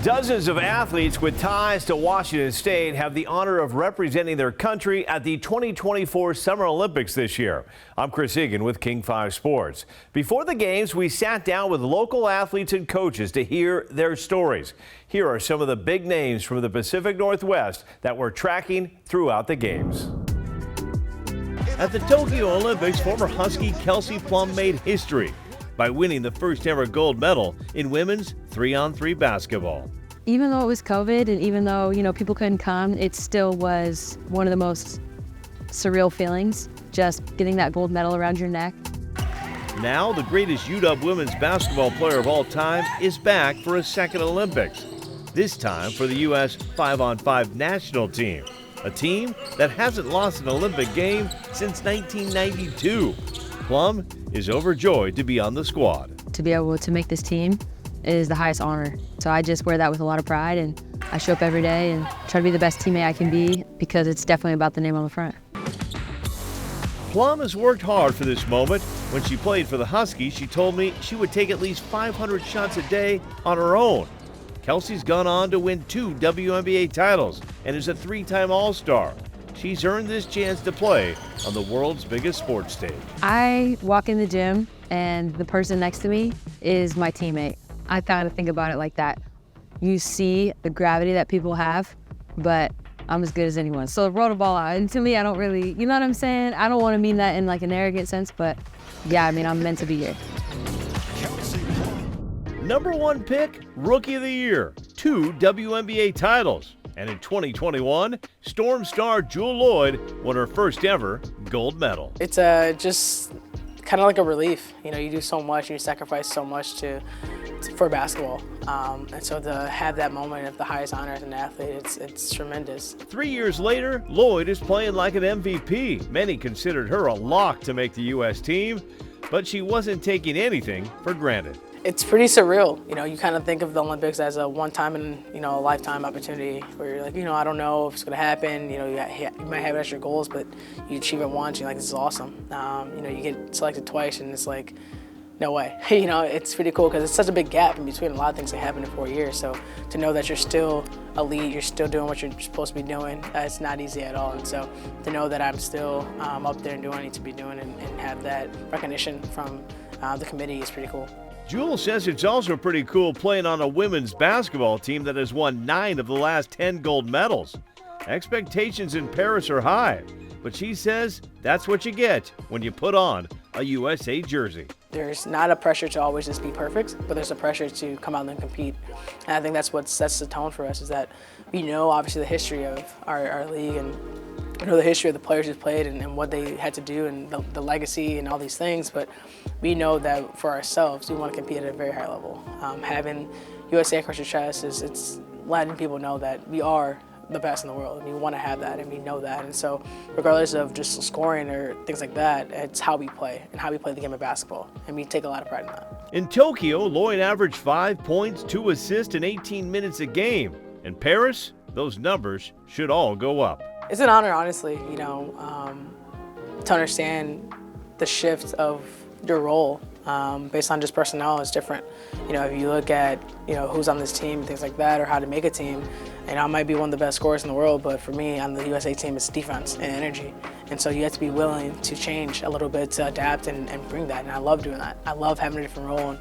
Dozens of athletes with ties to Washington State have the honor of representing their country at the 2024 Summer Olympics this year. I'm Chris Egan with King 5 Sports. Before the games, we sat down with local athletes and coaches to hear their stories. Here are some of the big names from the Pacific Northwest that we're tracking throughout the games. At the Tokyo Olympics, former Husky Kelsey Plum made history by winning the first ever gold medal in women's 3-on-3 basketball. Even though it was COVID and even though, people couldn't come, it still was one of the most surreal feelings, just getting that gold medal around your neck. Now, the greatest UW women's basketball player of all time is back for a second Olympics, this time for the U.S. 5-on-5 national team, a team that hasn't lost an Olympic game since 1992. Plum is overjoyed to be on the squad. To be able to make this team is the highest honor. So I just wear that with a lot of pride, and I show up every day and try to be the best teammate I can be, because it's definitely about the name on the front. Plum has worked hard for this moment. When she played for the Huskies, she told me she would take at least 500 shots a day on her own. Kelsey's gone on to win 2 WNBA titles and is a 3-time All-Star. She's earned this chance to play on the world's biggest sports stage. I walk in the gym and the person next to me is my teammate. I kind of think about it like that. You see the gravity that people have, but I'm as good as anyone. So roll the ball out. And to me, I don't really, you know what I'm saying? I don't want to mean that in like an arrogant sense, but yeah, I'm meant to be here. Number 1 pick, Rookie of the Year, 2 WNBA titles. And in 2021, Storm star Jewell Lloyd won her first ever gold medal. It's just kind of like a relief. You do so much and you sacrifice so much for basketball. And so to have that moment of the highest honor as an athlete, it's tremendous. 3 years later, Lloyd is playing like an MVP. Many considered her a lock to make the U.S. team, but she wasn't taking anything for granted. It's pretty surreal. You kind of think of the Olympics as a one-time and, a lifetime opportunity where you're like, I don't know if it's going to happen. You might have extra goals, but you achieve it once, you're like, this is awesome. You get selected twice and it's like, no way. It's pretty cool because it's such a big gap in between a lot of things that happen in 4 years. So to know that you're still elite, you're still doing what you're supposed to be doing, it's not easy at all. And so to know that I'm still up there and doing what I need to be doing and have that recognition from the committee is pretty cool. Jewell says it's also pretty cool playing on a women's basketball team that has won 9 of the last 10 gold medals. Expectations in Paris are high, but she says that's what you get when you put on a USA jersey. There's not a pressure to always just be perfect, but there's a pressure to come out and compete. And I think that's what sets the tone for us, is that we know obviously the history of our league, and the history of the players who played and what they had to do and the legacy and all these things, but we know that for ourselves, we want to compete at a very high level. Having USA across your chest it's letting people know that we are the best in the world, and we want to have that, and we know that. And so regardless of just scoring or things like that, it's how we play and how we play the game of basketball, and we take a lot of pride in that. In Tokyo, Lloyd averaged 5 points, 2 assists in 18 minutes a game. In Paris, those numbers should all go up. It's an honor, honestly, to understand the shift of your role based on just personnel is different. If you look at, who's on this team, things like that, or how to make a team, I might be one of the best scorers in the world, but for me, on the USA team, it's defense and energy. And so you have to be willing to change a little bit to adapt and bring that, and I love doing that. I love having a different role.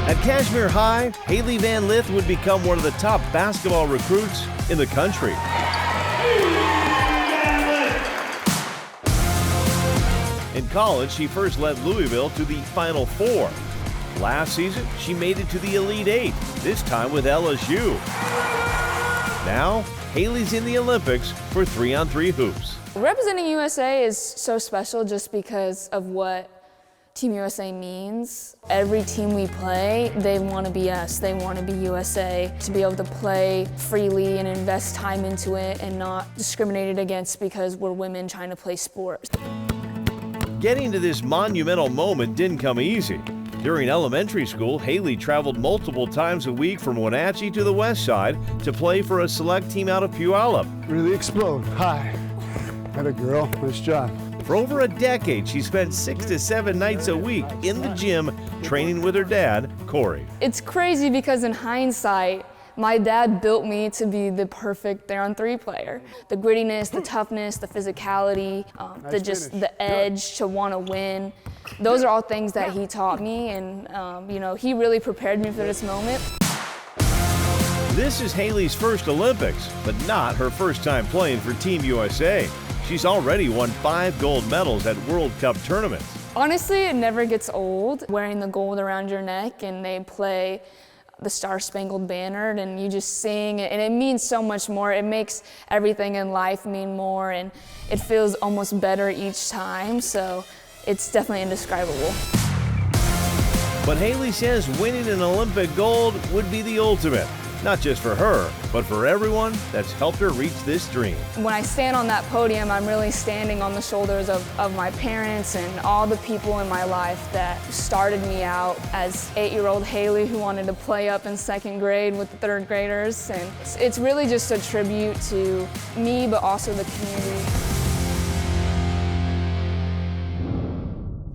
At Kashmir High, Haley Van Lith would become one of the top basketball recruits in the country. In college, she first led Louisville to the Final Four. Last season, she made it to the Elite Eight, this time with LSU. Now, Haley's in the Olympics for 3-on-3 hoops. Representing USA is so special just because of what Team USA means. Every team we play, they want to be us. They want to be USA. To be able to play freely and invest time into it and not discriminated against because we're women trying to play sports. Getting to this monumental moment didn't come easy. During elementary school, Haley traveled multiple times a week from Wenatchee to the west side to play for a select team out of Puyallup. Really explode. Hi. Had a girl. Nice job. For over a decade, she spent 6 to 7 nights a week in the gym training with her dad, Corey. It's crazy because in hindsight, my dad built me to be the perfect 3-on-3 player. The grittiness, the toughness, the physicality, the edge to want to win. Those are all things that he taught me, and he really prepared me for this moment. This is Haley's first Olympics, but not her first time playing for Team USA. She's already won 5 gold medals at World Cup tournaments. Honestly, it never gets old wearing the gold around your neck and they play the Star-Spangled Banner and you just sing, and it means so much more. It makes everything in life mean more, and it feels almost better each time, so it's definitely indescribable. But Haley says winning an Olympic gold would be the ultimate, not just for her, but for everyone that's helped her reach this dream. When I stand on that podium, I'm really standing on the shoulders of my parents and all the people in my life that started me out as 8-year-old Haley who wanted to play up in 2nd grade with the 3rd graders. And it's really just a tribute to me, but also the community.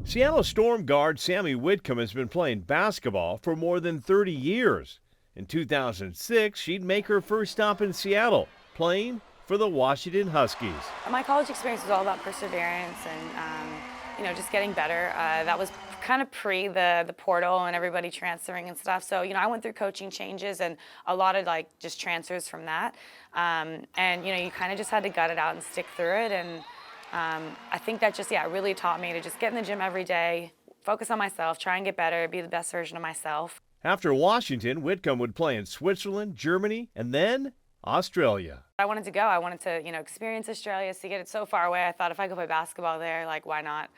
Seattle Storm guard Sammy Whitcomb has been playing basketball for more than 30 years. In 2006, she'd make her first stop in Seattle, playing for the Washington Huskies. My college experience was all about perseverance and, just getting better. That was kind of pre the portal and everybody transferring and stuff. So, I went through coaching changes and a lot of just transfers from that. You kind of just had to gut it out and stick through it. And I think that it really taught me to just get in the gym every day, focus on myself, try and get better, be the best version of myself. After Washington, Whitcomb would play in Switzerland, Germany, and then Australia. I wanted to go. I wanted to, experience Australia, see it so far away. I thought if I could play basketball there, why not?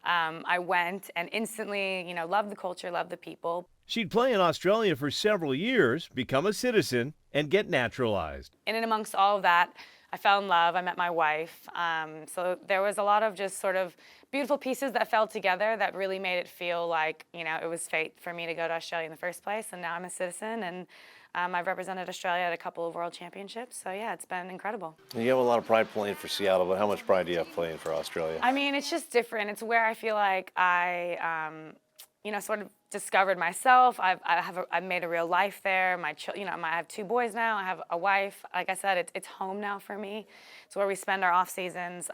I went and instantly, loved the culture, loved the people. She'd play in Australia for several years, become a citizen, and get naturalized. And in amongst all of that, I fell in love. I met my wife. So there was a lot of just sort of beautiful pieces that fell together that really made it feel like, it was fate for me to go to Australia in the first place. And now I'm a citizen, and I've represented Australia at a couple of world championships. So yeah, it's been incredible. You have a lot of pride playing for Seattle, but how much pride do you have playing for Australia? I mean, it's just different. It's where I feel like I, sort of discovered myself. I've made a real life there. I have 2 boys now. I have a wife. Like I said, it's home now for me. It's where we spend our off seasons.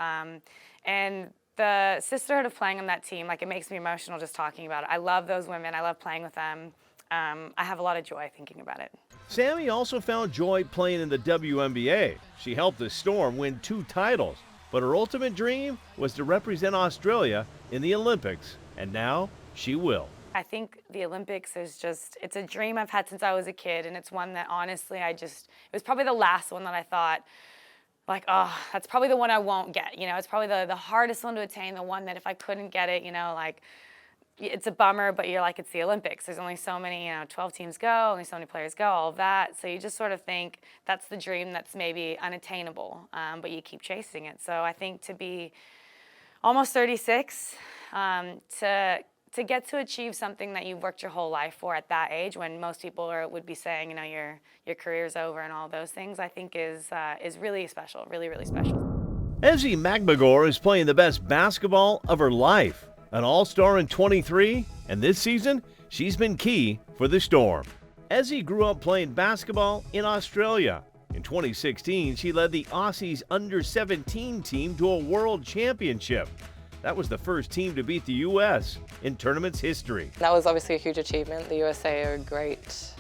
And the sisterhood of playing on that team, it makes me emotional just talking about it. I love those women. I love playing with them. I have a lot of joy thinking about it. Sammy also found joy playing in the WNBA. She helped the Storm win 2 titles, but her ultimate dream was to represent Australia in the Olympics, and now she will. I think the Olympics is it's a dream I've had since I was a kid, and it's one that honestly it was probably the last one that I thought, that's probably the one I won't get. It's probably the hardest one to attain, the one that if I couldn't get it, it's a bummer, but you're it's the Olympics. There's only so many, 12 teams go, only so many players go, all of that. So you just sort of think that's the dream that's maybe unattainable, but you keep chasing it. So I think to be almost 36, to get to achieve something that you've worked your whole life for at that age, when most people would be saying, your career's over and all those things, I think is really special, really, really special. Ezzie McMagor is playing the best basketball of her life. An all-star in 23, and this season, she's been key for the Storm. Ezzie grew up playing basketball in Australia. In 2016, she led the Aussies under-17 team to a world championship. That was the first team to beat the U.S. in tournament's history. That was obviously a huge achievement. The USA are a great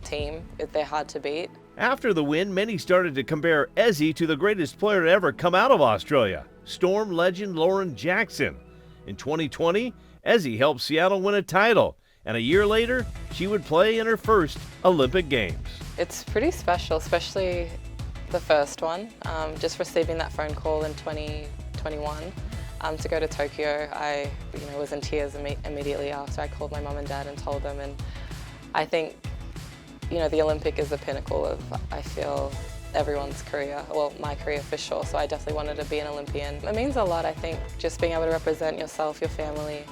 team. They're hard to beat. After the win, many started to compare Ezzie to the greatest player to ever come out of Australia, Storm legend Lauren Jackson. In 2020, Ezzie helped Seattle win a title, and a year later, she would play in her first Olympic Games. It's pretty special, especially the first one. Just receiving that phone call in 2021 to go to Tokyo, I was in tears immediately after. I called my mum and dad and told them, and I think the Olympic is the pinnacle of, I feel, everyone's career, well, my career for sure, so I definitely wanted to be an Olympian. It means a lot, I think, just being able to represent yourself, your family,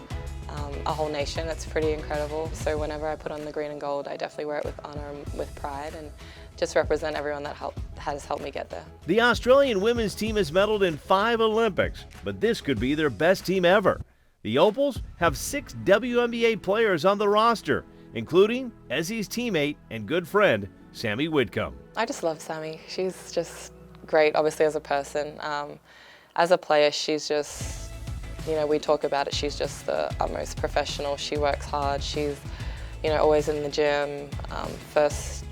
a whole nation. It's pretty incredible. So whenever I put on the green and gold, I definitely wear it with honor and with pride, and just represent everyone that has helped me get there. The Australian women's team has medaled in 5 Olympics, but this could be their best team ever. The Opals have 6 WNBA players on the roster, including Ezzy's teammate and good friend, Sammy Whitcomb. I just love Sammy. She's just great, obviously, as a person. As a player, she's just, you know, we talk about it, she's just the utmost professional. She works hard. She's, you know, always in the gym, first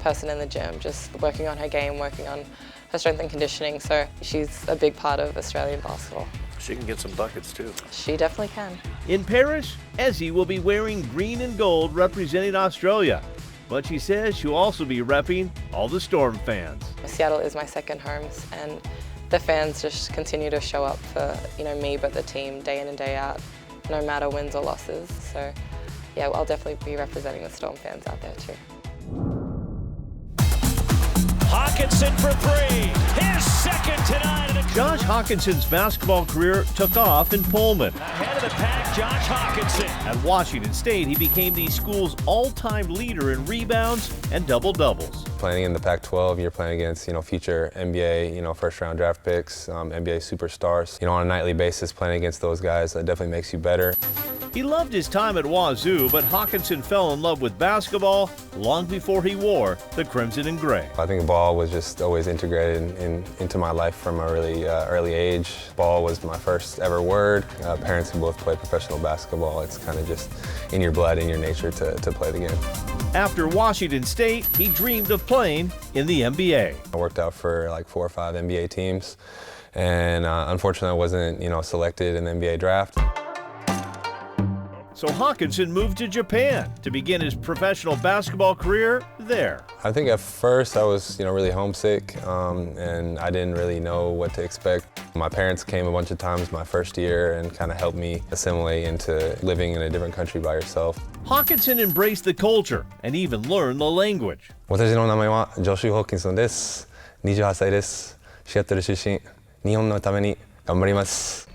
person in the gym, just working on her game, working on her strength and conditioning. So she's a big part of Australian basketball. She can get some buckets too. She definitely can. In Paris, Ezzy will be wearing green and gold representing Australia, but she says she'll also be repping all the Storm fans. Seattle is my second home, and the fans just continue to show up for, you know, me, but the team day in and day out, no matter wins or losses. So yeah, I'll definitely be representing the Storm fans out there too. Hawkinson for 3, his second tonight. Josh Hawkinson's basketball career took off in Pullman. Ahead of the pack, Josh Hawkinson. At Washington State, he became the school's all-time leader in rebounds and double-doubles. Playing in the Pac-12, you're playing against, you know, future NBA, first-round draft picks, NBA superstars. You know, on a nightly basis, playing against those guys, that definitely makes you better. He loved his time at Wazoo, but Hawkinson fell in love with basketball long before he wore the crimson and gray. I think ball was just always integrated into my life from a really early age. Ball was my first ever word. Parents who both play professional basketball, it's kind of just in your blood, in your nature to play the game. After Washington State, he dreamed of playing in the NBA. I worked out for like 4 or 5 NBA teams, and unfortunately I wasn't, selected in the NBA draft. So Hawkinson moved to Japan to begin his professional basketball career there. I think at first I was, really homesick, and I didn't really know what to expect. My parents came a bunch of times my first year and kind of helped me assimilate into living in a different country by yourself. Hawkinson embraced the culture and even learned the language. 私の名前はジョシュ・ホーキンソンです。28歳です。シアトル出身。日本のために頑張ります。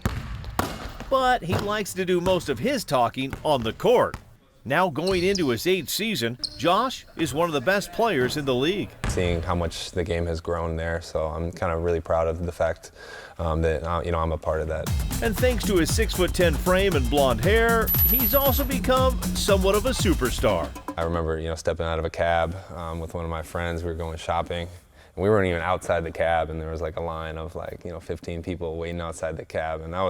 But he likes to do most of his talking on the court. Now going into his 8th season, Josh is one of the best players in the league. Seeing how much the game has grown there, so I'm kind of really proud of the fact that I'm a part of that. And thanks to his 6'10" frame and blonde hair, he's also become somewhat of a superstar. I remember, stepping out of a cab with one of my friends. We were going shopping. And we weren't even outside the cab, and there was like a line of 15 people waiting outside the cab, and I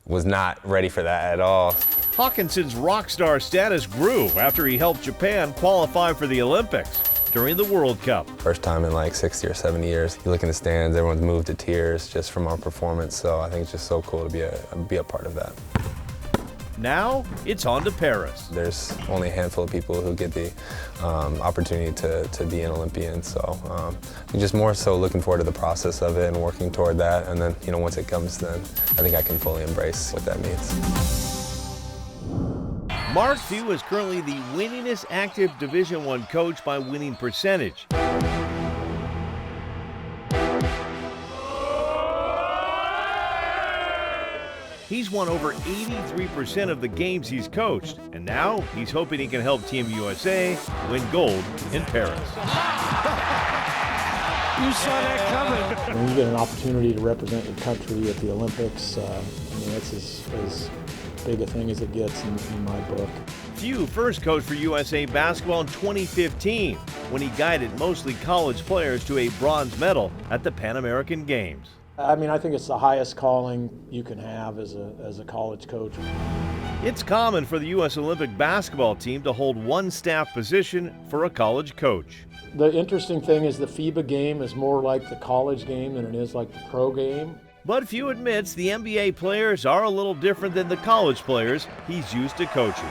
was not ready for that at all. Hawkinson's rock star status grew after he helped Japan qualify for the Olympics during the World Cup. First time in like 60 or 70 years. You look in the stands, everyone's moved to tears just from our performance, so I think it's just so cool to be a part of that. Now it's on to Paris. There's only a handful of people who get the opportunity to be an Olympian, so I'm just more so looking forward to the process of it and working toward that, and then once it comes, then I think I can fully embrace what that means. Mark Few is currently the winningest active Division I coach by winning percentage. He's won over 83% of the games he's coached, and now he's hoping he can help Team USA win gold in Paris. You saw that coming. When you get an opportunity to represent your country at the Olympics, that's as big a thing as it gets in my book. Few first coached for USA basketball in 2015 when he guided mostly college players to a bronze medal at the Pan American Games. I think it's the highest calling you can have as a college coach. It's common for the U.S. Olympic basketball team to hold one staff position for a college coach. The interesting thing is the FIBA game is more like the college game than it is like the pro game. But Few admits the NBA players are a little different than the college players he's used to coaching.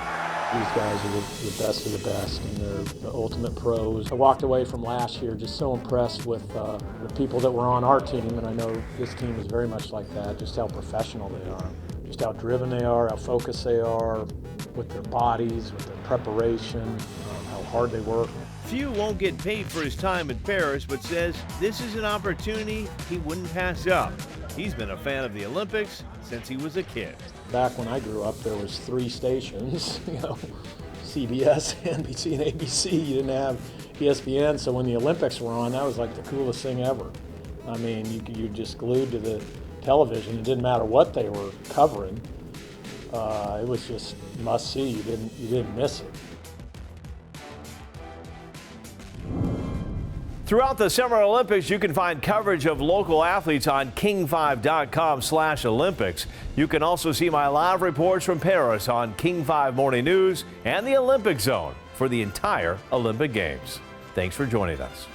These guys are the best of the best, and they're the ultimate pros. I walked away from last year just so impressed with the people that were on our team, and I know this team is very much like that, just how professional they are, just how driven they are, how focused they are with their bodies, with their preparation, how hard they work. Few won't get paid for his time in Paris, but says this is an opportunity he wouldn't pass up. He's been a fan of the Olympics since he was a kid. back when I grew up, there was 3 stations, you know, CBS, NBC, and ABC. You didn't have ESPN, so when the Olympics were on, that was like the coolest thing ever. I mean, you just glued to the television. It didn't matter what they were covering. It was just must see. You didn't miss it. Throughout the Summer Olympics, you can find coverage of local athletes on king5.com/Olympics. You can also see my live reports from Paris on King 5 Morning News and the Olympic Zone for the entire Olympic Games. Thanks for joining us.